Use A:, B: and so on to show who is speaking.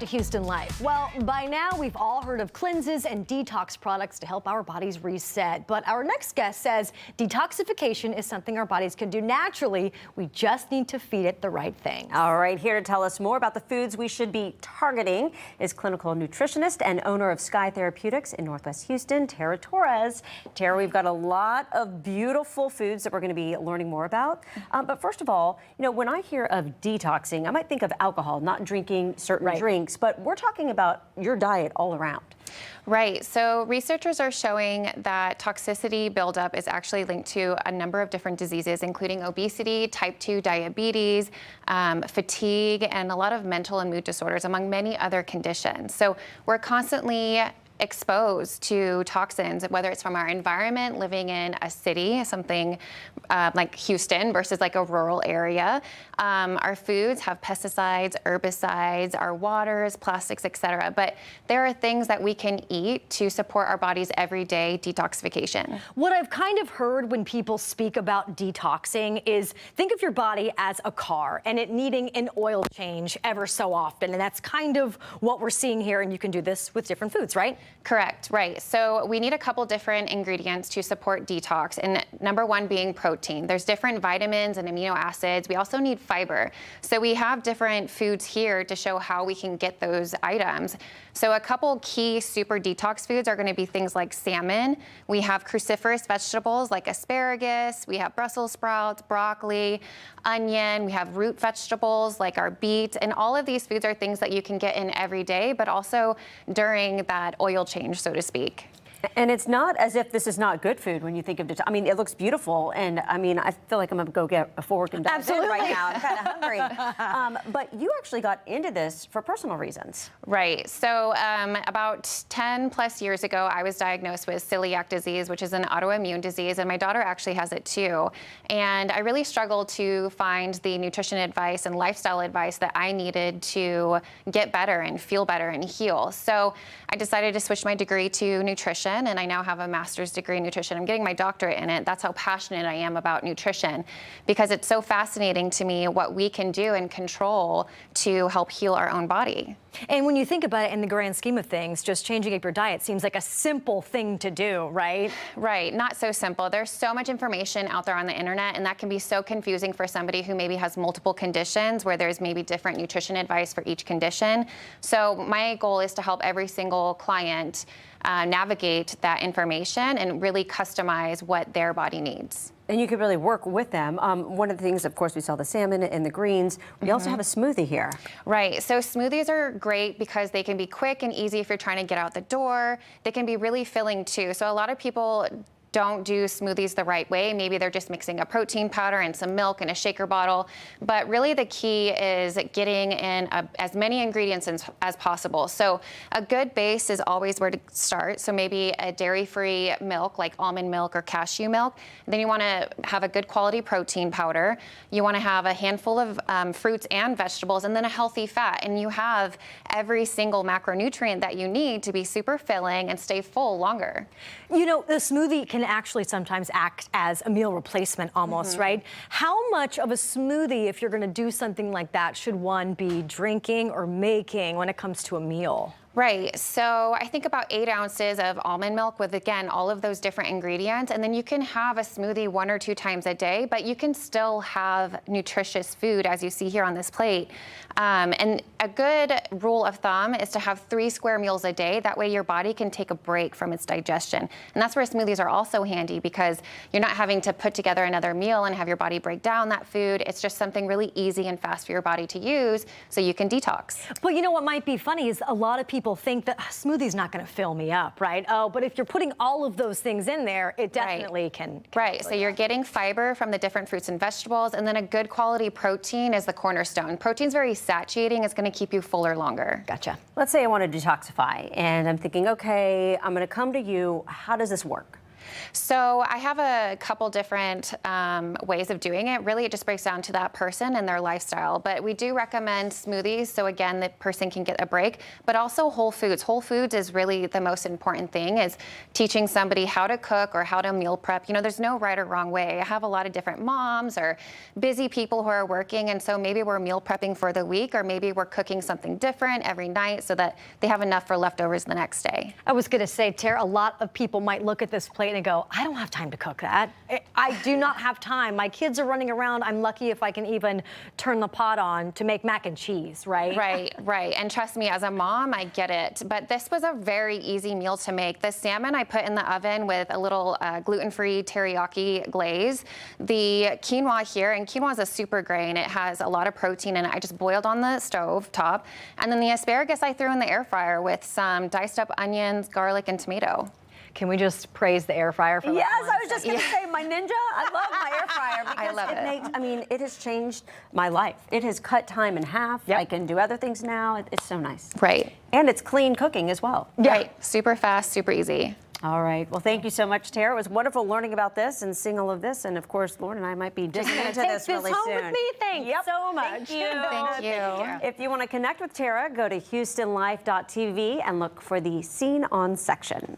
A: Houston life. Well, by now we've all heard of cleanses and detox products to help our bodies reset. But our next guest says detoxification is something our bodies can do naturally. We just need to feed it the right things.
B: All right, here to tell us more about the foods we should be targeting is clinical nutritionist and owner of Sky Therapeutics in Northwest Houston, Tara Torres. Tara, we've got a lot of beautiful foods that we're going to be learning more about. But first of all, you know, when I hear of detoxing, I might think of alcohol, not drinking certain drinks, but we're talking about your diet all around.
C: Right. So researchers are showing that toxicity buildup is actually linked to a number of different diseases, including obesity, type 2 diabetes, fatigue, and a lot of mental and mood disorders, among many other conditions. So we're constantly exposed to toxins, whether it's from our environment, living in a city, something like Houston versus like a rural area. Our foods have pesticides, herbicides, our waters, plastics, etc. But there are things that we can eat to support our body's everyday detoxification.
A: What I've kind of heard when people speak about detoxing is think of your body as a car and it needing an oil change ever so often. And that's kind of what we're seeing here. And you can do this with different foods, right?
C: Correct, right. So we need a couple different ingredients to support detox, and number one being protein. There's different vitamins and amino acids. We also need fiber. So we have different foods here to show how we can get those items. So a couple key super detox foods are going to be things like salmon. We have cruciferous vegetables like asparagus. We have Brussels sprouts, broccoli, onion. We have root vegetables like our beets. And all of these foods are things that you can get in every day, but also during that oil change, so to speak.
B: And it's not as if this is not good food when you think of it. I mean, it looks beautiful, and I mean, I feel like I'm gonna go get a fork and dive in right now. I'm kind of hungry. But you actually got into this for personal reasons.
C: Right. So about 10 plus years ago, I was diagnosed with celiac disease, which is an autoimmune disease, and my daughter actually has it too. And I really struggled to find the nutrition advice and lifestyle advice that I needed to get better and feel better and heal. So I decided to switch my degree to nutrition, and I now have a master's degree in nutrition. I'm getting my doctorate in it. That's how passionate I am about nutrition, because it's so fascinating to me what we can do and control to help heal our own body.
A: And when you think about it in the grand scheme of things, just changing up your diet seems like a simple thing to do, right?
C: Right, not so simple. There's so much information out there on the internet, and that can be so confusing for somebody who maybe has multiple conditions where there's maybe different nutrition advice for each condition. So my goal is to help every single client navigate that information and really customize what their body needs.
B: And you could really work with them. One of the things, of course, we saw the salmon and the greens. We also have a smoothie here.
C: Right, so smoothies are great because they can be quick and easy if you're trying to get out the door. They can be really filling too. So a lot of people don't do smoothies the right way. Maybe they're just mixing a protein powder and some milk in a shaker bottle. But really the key is getting in as many ingredients as possible. So a good base is always where to start. So maybe a dairy-free milk like almond milk or cashew milk. Then you want to have a good quality protein powder. You want to have a handful of fruits and vegetables, and then a healthy fat. And you have every single macronutrient that you need to be super filling and stay full longer.
A: You know, the smoothie can actually sometimes act as a meal replacement almost, right? How much of a smoothie, if you're going to do something like that, should one be drinking or making when it comes to a meal?
C: Right, so I think about 8 ounces of almond milk with, again, all of those different ingredients, and then you can have a smoothie 1 or 2 times a day, but you can still have nutritious food as you see here on this plate. And a good rule of thumb is to have 3 square meals a day. That way your body can take a break from its digestion. And that's where smoothies are also handy, because you're not having to put together another meal and have your body break down that food. It's just something really easy and fast for your body to use so you can detox.
A: But you know what might be funny is a lot of people think that smoothie's not going to fill me up, right? Oh, but if you're putting all of those things in there, it definitely can.
C: Right, so you're getting fiber from the different fruits and vegetables, and then a good quality protein is the cornerstone. Protein's very satiating. It's going to keep you fuller longer.
A: Gotcha.
B: Let's say I want to detoxify, and I'm thinking, okay, I'm going to come to you. How does this work?
C: So I have a couple different ways of doing it. Really, it just breaks down to that person and their lifestyle. But we do recommend smoothies, so again, the person can get a break, but also whole foods. Whole foods is really the most important thing, is teaching somebody how to cook or how to meal prep. You know, there's no right or wrong way. I have a lot of different moms or busy people who are working, and so maybe we're meal prepping for the week, or maybe we're cooking something different every night so that they have enough for leftovers the next day.
A: I was going to say, Tara, a lot of people might look at this plate and go, I don't have time to cook that. I do not have time. My kids are running around. I'm lucky if I can even turn the pot on to make mac and cheese, right?
C: Right. And trust me, as a mom, I get it. But this was a very easy meal to make. The salmon I put in the oven with a little gluten-free teriyaki glaze. The quinoa here, and quinoa is a super grain. It has a lot of protein in it. I just boiled on the stove top. And then the asparagus I threw in the air fryer with some diced up onions, garlic, and tomato.
A: Can we just praise the air fryer for that?
B: Yes, I was just going to say, my Ninja, I love my air fryer because
C: I love it.
B: makes, I mean, it has changed my life. It has cut time in half.
A: Yep.
B: I can do other things now. It's so nice.
C: Right.
B: And it's clean cooking as well.
A: Yeah.
C: Right. Super fast, super easy.
B: All right. Well, thank you so much, Tara. It was wonderful learning about this and seeing all of this. And of course, Lauren and I might be digging into
A: Take
B: this really
A: home
B: soon.
A: with me. Thanks so much.
B: Thank you.
C: Thank you.
B: If you want to connect with Tara, go to HoustonLife.tv and look for the Scene On section.